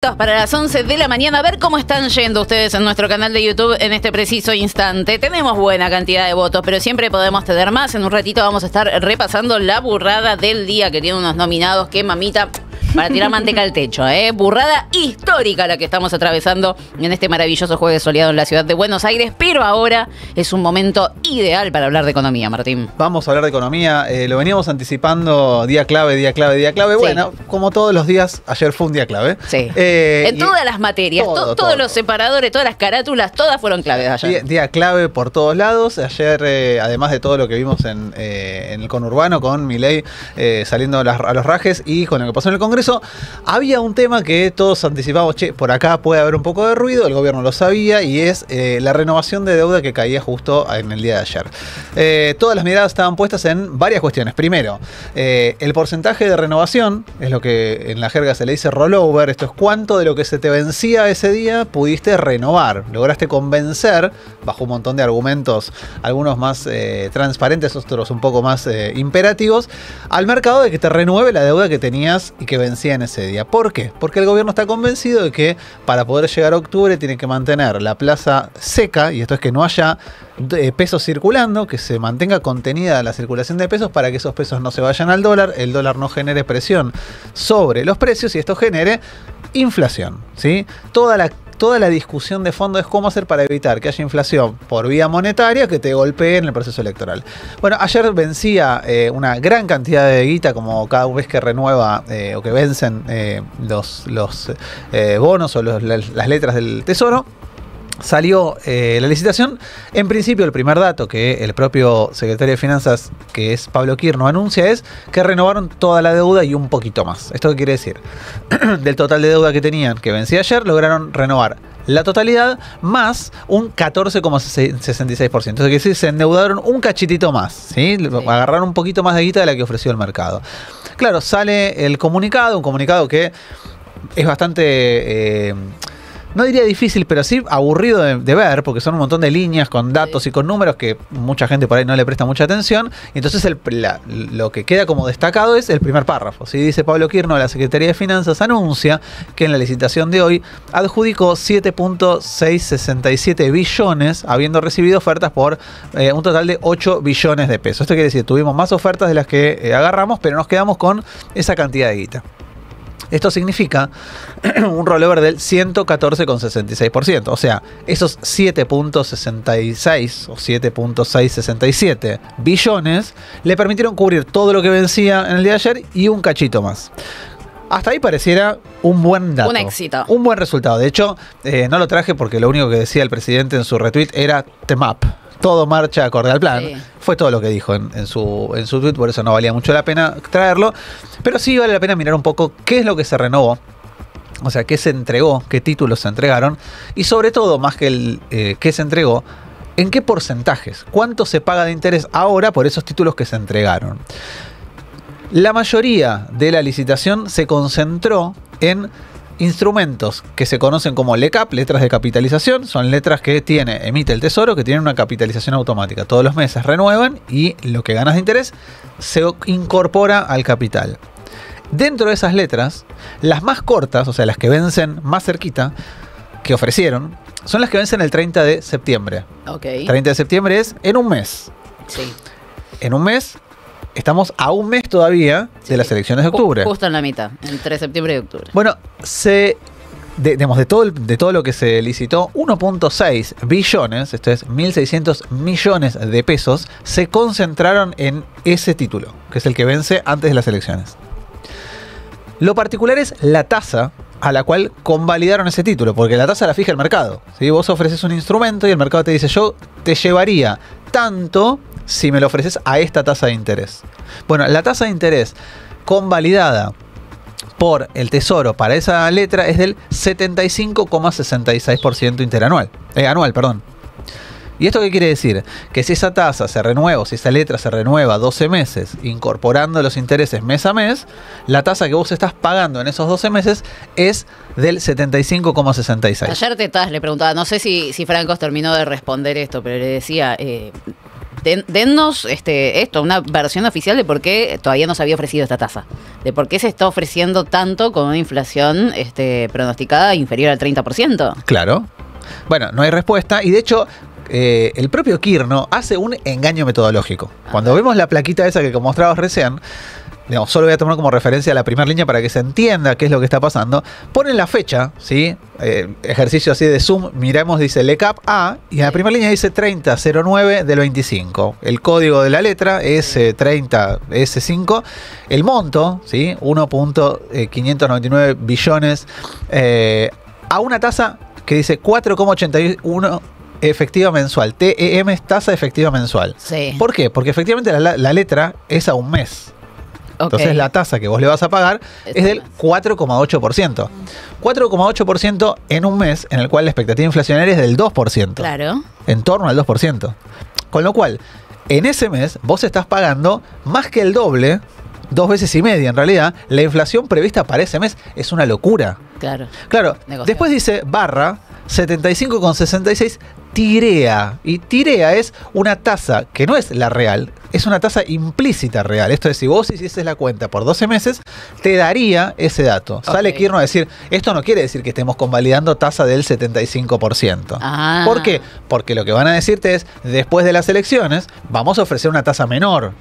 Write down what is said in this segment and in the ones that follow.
Para las 11 de la mañana, a ver cómo están yendo ustedes en nuestro canal de YouTube en este preciso instante. Tenemos buena cantidad de votos, pero siempre podemos tener más. En un ratito vamos a estar repasando la burrada del día, que tiene unos nominados que, mamita, para tirar manteca al techo, ¿eh? Burrada histórica la que estamos atravesando en este maravilloso jueves soleado en la ciudad de Buenos Aires, pero ahora es un momento ideal para hablar de economía, Martín. Vamos a hablar de economía, lo veníamos anticipando, día clave, día clave, día clave. Sí. Bueno, como todos los días, ayer fue un día clave. Sí. En todas las materias, todos los separadores, todas las carátulas, todas fueron claves ayer. Día clave por todos lados. Ayer, además de todo lo que vimos en el conurbano, con Milei saliendo a los rajes y con lo que pasó en el Congreso, había un tema que todos anticipamos, che, por acá puede haber un poco de ruido, el gobierno lo sabía, y es la renovación de deuda que caía justo en el día de ayer. Todas las miradas estaban puestas en varias cuestiones. Primero, el porcentaje de renovación, es lo que en la jerga se le dice rollover. Esto es cuánto de lo que se te vencía ese día pudiste renovar, lograste convencer, bajo un montón de argumentos, algunos más transparentes, otros un poco más imperativos, al mercado de que te renueve la deuda que tenías y que vencía en ese día. ¿Por qué? Porque el gobierno está convencido de que para poder llegar a octubre tiene que mantener la plaza seca, y esto es que no haya pesos circulando, que se mantenga contenida la circulación de pesos para que esos pesos no se vayan al dólar, el dólar no genere presión sobre los precios y esto genere inflación, ¿sí? Toda la discusión de fondo es cómo hacer para evitar que haya inflación por vía monetaria que te golpee en el proceso electoral. Bueno, ayer vencía una gran cantidad de guita, como cada vez que renueva o que vencen los bonos o las letras del Tesoro. Salió la licitación. En principio, el primer dato que el propio secretario de Finanzas, que es Pablo Kirno, anuncia es que renovaron toda la deuda y un poquito más. ¿Esto qué quiere decir? Del total de deuda que tenían, que vencía ayer, lograron renovar la totalidad más un 14,66%. Eso quiere decir, se endeudaron un cachitito más, ¿sí? Agarraron un poquito más de guita de la que ofreció el mercado. Claro, sale el comunicado, un comunicado que es bastante... no diría difícil, pero sí aburrido de ver, porque son un montón de líneas con datos y con números que mucha gente por ahí no le presta mucha atención. Y entonces lo que queda como destacado es el primer párrafo. ¿Sí? Dice Pablo Kirno, la Secretaría de Finanzas anuncia que en la licitación de hoy adjudicó 7.667 billones, habiendo recibido ofertas por un total de 8 billones de pesos. Esto quiere decir, tuvimos más ofertas de las que agarramos, pero nos quedamos con esa cantidad de guita. Esto significa un rollover del 114,66%. O sea, esos 7.66 o 7.667 billones le permitieron cubrir todo lo que vencía en el día de ayer y un cachito más. Hasta ahí pareciera un buen dato. Un éxito. Un buen resultado. De hecho, no lo traje porque lo único que decía el presidente en su retweet era TEMAP. Todo marcha acorde al plan. Sí. Fue todo lo que dijo en su tweet, por eso no valía mucho la pena traerlo. Pero sí vale la pena mirar un poco qué es lo que se renovó. O sea, qué se entregó, qué títulos se entregaron. Y sobre todo, más que el qué se entregó, en qué porcentajes. Cuánto se paga de interés ahora por esos títulos que se entregaron. La mayoría de la licitación se concentró en instrumentos que se conocen como LECAP, letras de capitalización. Son letras que emite el Tesoro, que tienen una capitalización automática. Todos los meses renuevan y lo que ganas de interés se incorpora al capital. Dentro de esas letras, las más cortas, o sea, las que vencen más cerquita, que ofrecieron, son las que vencen el 30 de septiembre. Okay. 30 de septiembre es en un mes. Sí. En un mes... Estamos a un mes todavía de las elecciones de octubre. Justo en la mitad, entre septiembre y octubre. Bueno, de todo lo que se licitó, 1.6 billones, esto es 1.600 millones de pesos, se concentraron en ese título, que es el que vence antes de las elecciones. Lo particular es la tasa a la cual convalidaron ese título, porque la tasa la fija el mercado. ¿Sí? Vos ofreces un instrumento y el mercado te dice, yo te llevaría tanto si me lo ofreces a esta tasa de interés. Bueno, la tasa de interés convalidada por el Tesoro para esa letra es del 75,66% interanual. Anual, perdón. ¿Y esto qué quiere decir? Que si esa tasa se renueva, o si esa letra se renueva 12 meses, incorporando los intereses mes a mes, la tasa que vos estás pagando en esos 12 meses es del 75,66. Ayer le preguntaba, no sé si Francos terminó de responder esto, pero le decía, dennos una versión oficial de por qué todavía no se había ofrecido esta tasa. De por qué se está ofreciendo tanto con una inflación pronosticada inferior al 30%. Claro. Bueno, no hay respuesta y de hecho el propio Kirno hace un engaño metodológico. Cuando vemos la plaquita esa que mostrabas recién, digamos, solo voy a tomar como referencia la primera línea para que se entienda qué es lo que está pasando. Ponen la fecha, ¿sí? Ejercicio así de zoom, miremos, dice LECAP A, y en la primera línea dice 3009 del 25. El código de la letra es 30S5. El monto, ¿sí? 1.599 billones a una tasa que dice 4,81 efectiva mensual. TEM es tasa efectiva mensual. Sí. ¿Por qué? Porque efectivamente la letra es a un mes. Entonces la tasa que vos le vas a pagar es del 4,8%. 4,8% en un mes en el cual la expectativa inflacionaria es del 2%. Claro. En torno al 2%. Con lo cual, en ese mes vos estás pagando más que el doble, 2 veces y media en realidad. La inflación prevista para ese mes es una locura. Claro. Después dice barra 75,66 TIREA. Y TIREA es una tasa que no es la real, es una tasa implícita real. Esto es, si vos hicieses la cuenta por 12 meses, te daría ese dato. Sale Kirno a decir, esto no quiere decir que estemos convalidando tasa del 75%. Ah. ¿Por qué? Porque lo que van a decirte es, después de las elecciones, vamos a ofrecer una tasa menor.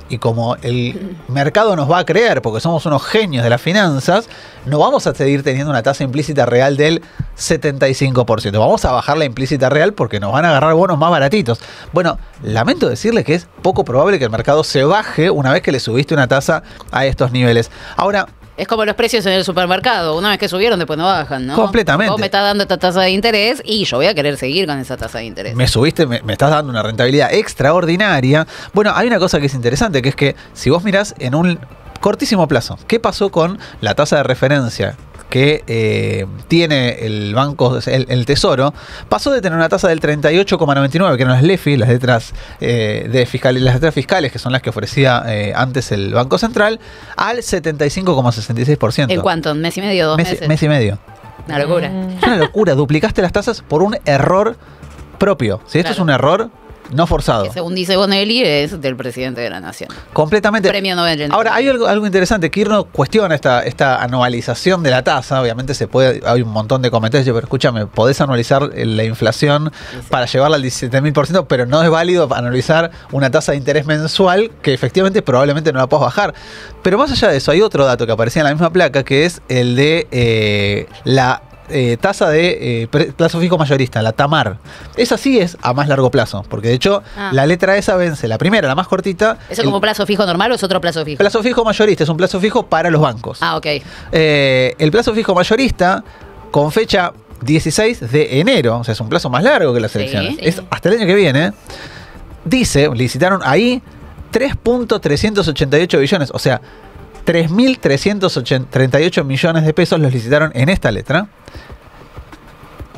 Y como el mercado nos va a creer, porque somos unos genios de las finanzas, no vamos a seguir teniendo una tasa implícita real del 75%. Vamos a bajar la implícita real porque nos van a agarrar bonos más baratitos. Bueno, lamento decirle que es poco probable que el mercado se baje una vez que le subiste una tasa a estos niveles. Ahora, es como los precios en el supermercado. Una vez que subieron, después no bajan, ¿no? Completamente. Vos me estás dando esta tasa de interés y yo voy a querer seguir con esa tasa de interés. Me subiste, me estás dando una rentabilidad extraordinaria. Bueno, hay una cosa que es interesante, que es que si vos mirás en un cortísimo plazo, ¿qué pasó con la tasa de referencia que tiene el banco, el Tesoro? Pasó de tener una tasa del 38,99, que eran las LEFI, las letras las letras fiscales, que son las que ofrecía antes el Banco Central, al 75,66%. ¿En cuánto? ¿Un mes y medio? ¿2 meses? Mes y medio. Una locura. Es una locura. Duplicaste las tasas por un error propio. Si esto es un error no forzado. Que según dice Bonelli, es del presidente de la Nación. Completamente. Premio Nobel. Ahora, hay algo interesante. Kirno cuestiona esta anualización de la tasa. Obviamente hay un montón de comentarios, pero escúchame, podés anualizar la inflación para llevarla al 17.000%, pero no es válido anualizar una tasa de interés mensual que efectivamente probablemente no la puedas bajar. Pero más allá de eso, hay otro dato que aparecía en la misma placa, que es el de la tasa de plazo fijo mayorista, la TAMAR. Esa sí es a más largo plazo, porque de hecho la letra esa vence, la primera, la más cortita. ¿Eso como plazo fijo normal o es otro plazo fijo? Plazo fijo mayorista es un plazo fijo para los bancos. Ah, ok. El plazo fijo mayorista con fecha 16 de enero, o sea, es un plazo más largo que las elecciones. Sí. Es hasta el año que viene. Dice, licitaron ahí 3.388 billones, o sea, 3.338 millones de pesos los licitaron en esta letra.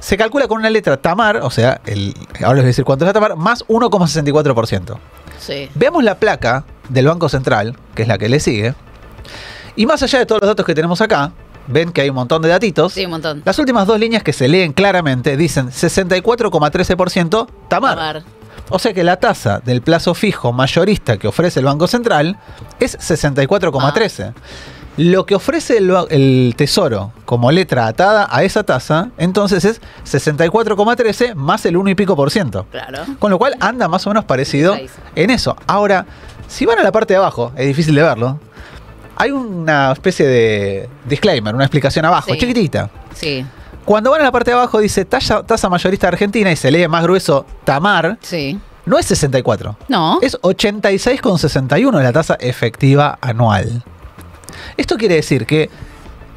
Se calcula con una letra TAMAR, o sea, ahora les voy a decir cuánto es la TAMAR, más 1,64%. Sí. Veamos la placa del Banco Central, que es la que le sigue. Y más allá de todos los datos que tenemos acá, ven que hay un montón de datitos. Sí, un montón. Las últimas dos líneas que se leen claramente dicen 64,13% TAMAR. O sea que la tasa del plazo fijo mayorista que ofrece el Banco Central es 64,13%. Lo que ofrece el Tesoro como letra atada a esa tasa, entonces es 64,13 más el 1 y pico por ciento. Claro. Con lo cual anda más o menos parecido en eso. Ahora, si van a la parte de abajo, es difícil de verlo, hay una especie de disclaimer, una explicación abajo, chiquitita. Sí. Cuando van a la parte de abajo dice tasa mayorista argentina y se lee más grueso TAMAR. Sí. No es 64. No. Es 86,61 la tasa efectiva anual. Esto quiere decir que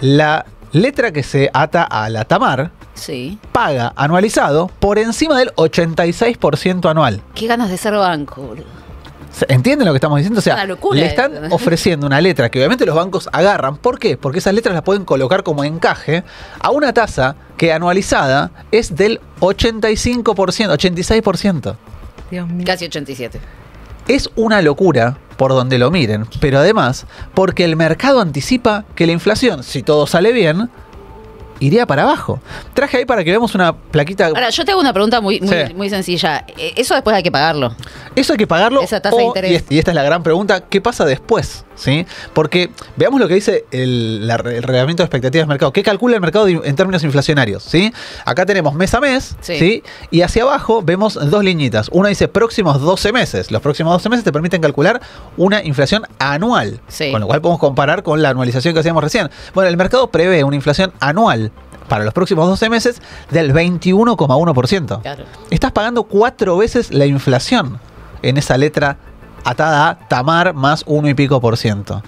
la letra que se ata a la TAMAR paga anualizado por encima del 86% anual. Qué ganas de ser banco, boludo. ¿Entienden lo que estamos diciendo? O sea, le están ofreciendo una letra que obviamente los bancos agarran. ¿Por qué? Porque esas letras las pueden colocar como encaje a una tasa que anualizada es del 85%, 86%. Dios mío. Casi 87%. Es una locura por donde lo miren, pero además porque el mercado anticipa que la inflación, si todo sale bien, iría para abajo. Traje ahí para que veamos una plaquita. Ahora, yo te hago una pregunta muy Sí. sencilla. Eso después hay que pagarlo. Eso hay que pagarlo. Esa tasa de interés. Y esta es la gran pregunta, ¿qué pasa después? ¿Sí? Porque veamos lo que dice el reglamento de expectativas de mercado. ¿Qué calcula el mercado en términos inflacionarios? ¿Sí? Acá tenemos mes a mes, Sí. ¿sí? Y hacia abajo vemos dos liñitas. Una dice próximos 12 meses. Los próximos 12 meses te permiten calcular una inflación anual. Sí. Con lo cual podemos comparar con la anualización que hacíamos recién. Bueno, el mercado prevé una inflación anual para los próximos 12 meses del 21,1%. Claro. Estás pagando 4 veces la inflación en esa letra atada a Tamar más 1 y pico %.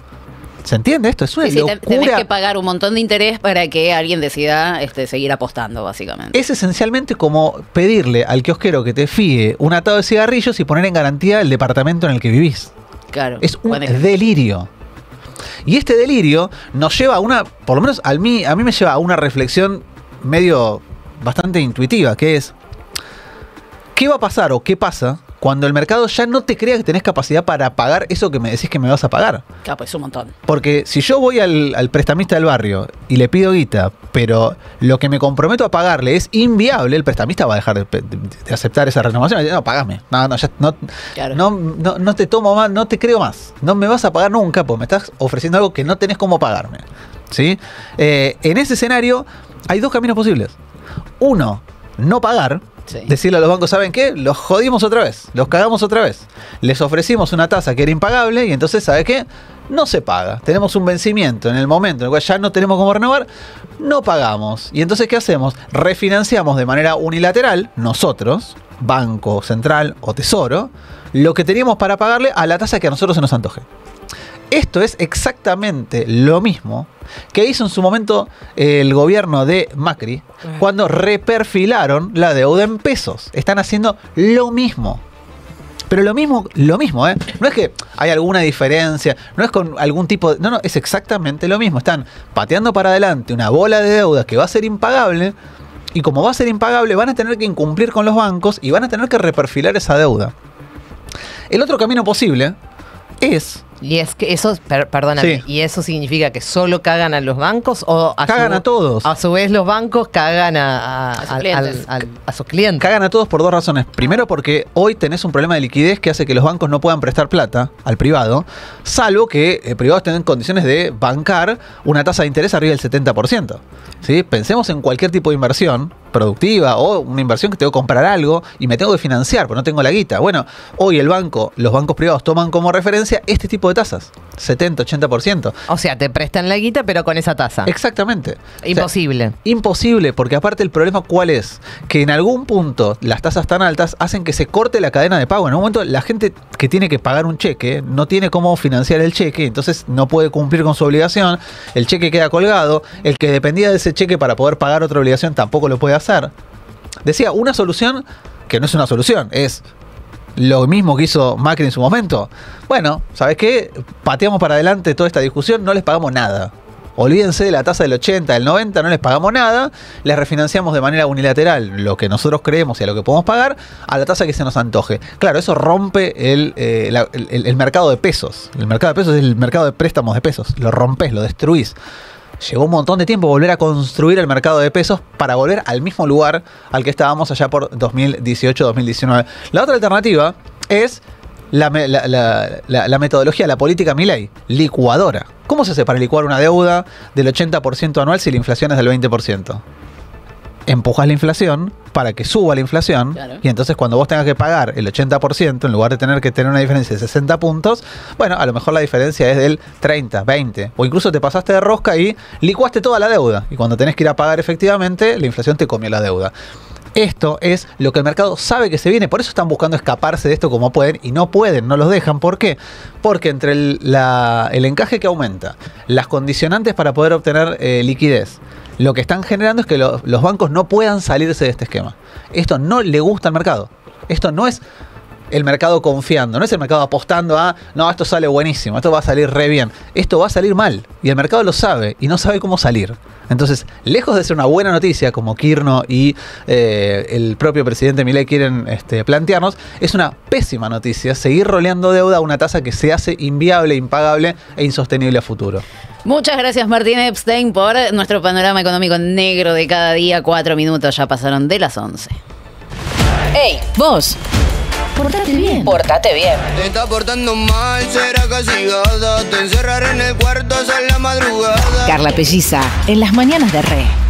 ¿Se entiende esto? Es una Sí, locura. tenés que pagar un montón de interés para que alguien decida seguir apostando, básicamente. Es esencialmente como pedirle al kiosquero que te fíe un atado de cigarrillos y poner en garantía el departamento en el que vivís. Claro. Es un Buen ejemplo. delirio. Y este delirio nos lleva a una, por lo menos a mí me lleva a una reflexión medio bastante intuitiva, que es, ¿qué va a pasar o qué pasa cuando el mercado ya no te crea que tenés capacidad para pagar eso que me decís que me vas a pagar? Claro, pues un montón. Porque si yo voy al prestamista del barrio y le pido guita, pero lo que me comprometo a pagarle es inviable, el prestamista va a dejar de aceptar esa renovación. Y dice, no, pagame. Claro. No te tomo más, no te creo más. No me vas a pagar nunca porque me estás ofreciendo algo que no tenés cómo pagarme. ¿Sí? En ese escenario hay dos caminos posibles. Uno, no pagar. Sí. Decirle a los bancos, ¿saben qué? Los jodimos otra vez, los cagamos otra vez. Les ofrecimos una tasa que era impagable y entonces, ¿sabe qué? No se paga. Tenemos un vencimiento en el momento en el cual ya no tenemos cómo renovar, no pagamos. Y entonces, ¿qué hacemos? Refinanciamos de manera unilateral, nosotros, Banco Central o Tesoro, lo que teníamos para pagarle a la tasa que a nosotros se nos antoje. Esto es exactamente lo mismo que hizo en su momento el gobierno de Macri cuando reperfilaron la deuda en pesos. Están haciendo lo mismo. Pero lo mismo, ¿eh? No es que hay alguna diferencia, no es con algún tipo de... No, es exactamente lo mismo. Están pateando para adelante una bola de deuda que va a ser impagable y como va a ser impagable van a tener que incumplir con los bancos y van a tener que reperfilar esa deuda. El otro camino posible es... Y es que eso, perdóname, Sí. ¿y eso significa que solo cagan a los bancos o Cagan a todos. A su vez los bancos cagan A sus clientes. a sus clientes? Cagan a todos por dos razones. Primero porque hoy tenés un problema de liquidez que hace que los bancos no puedan prestar plata al privado, salvo que privados tengan condiciones de bancar una tasa de interés arriba del 70%. ¿Sí? Pensemos en cualquier tipo de inversión productiva o una inversión que tengo que comprar algo y me tengo que financiar, pero no tengo la guita. Bueno, hoy los bancos privados toman como referencia este tipo de tasas, 70, 80%. O sea, te prestan la guita, pero con esa tasa. Exactamente. Imposible. O sea, imposible, porque aparte el problema ¿cuál es? Que en algún punto las tasas tan altas hacen que se corte la cadena de pago. En un momento la gente que tiene que pagar un cheque no tiene cómo financiar el cheque, entonces no puede cumplir con su obligación, el cheque queda colgado, el que dependía de ese cheque para poder pagar otra obligación tampoco lo puede hacer. Decía, una solución que no es una solución, es lo mismo que hizo Macri en su momento. Bueno, ¿sabes qué? Pateamos para adelante toda esta discusión, no les pagamos nada. Olvídense de la tasa del 80, del 90, no les pagamos nada, les refinanciamos de manera unilateral lo que nosotros creemos y a lo que podemos pagar a la tasa que se nos antoje. Claro, eso rompe el mercado de pesos. El mercado de pesos es el mercado de préstamos de pesos. Lo rompes, lo destruís. Llegó un montón de tiempo volver a construir el mercado de pesos para volver al mismo lugar al que estábamos allá por 2018-2019. La otra alternativa es la metodología, la política Milei, licuadora. ¿Cómo se hace para licuar una deuda del 80% anual si la inflación es del 20%? Empujas la inflación para que suba la inflación, claro. Y entonces cuando vos tengas que pagar el 80% en lugar de tener que tener una diferencia de 60 puntos, bueno, a lo mejor la diferencia es del 30, 20 o incluso te pasaste de rosca y licuaste toda la deuda y cuando tenés que ir a pagar efectivamente la inflación te comió la deuda. Esto es lo que el mercado sabe que se viene, por eso están buscando escaparse de esto como pueden y no pueden, no los dejan. ¿Por qué? Porque entre el encaje que aumenta, las condicionantes para poder obtener liquidez, lo que están generando es que los bancos no puedan salirse de este esquema. Esto no le gusta al mercado. Esto no es el mercado confiando, no es el mercado apostando a, no, esto sale buenísimo, esto va a salir re bien. Esto va a salir mal y el mercado lo sabe y no sabe cómo salir. Entonces, lejos de ser una buena noticia, como Kirno y el propio presidente Milei quieren plantearnos, es una pésima noticia seguir roleando deuda a una tasa que se hace inviable, impagable e insostenible a futuro. Muchas gracias, Martín Epstein, por nuestro panorama económico negro de cada día. 4 minutos ya pasaron de las 11. ¡Ey, vos! Portate bien. Portate bien. Te está portando mal, será castigada. Te encerraré en el cuarto hasta la madrugada. Carla Pelliza, en las mañanas de Re.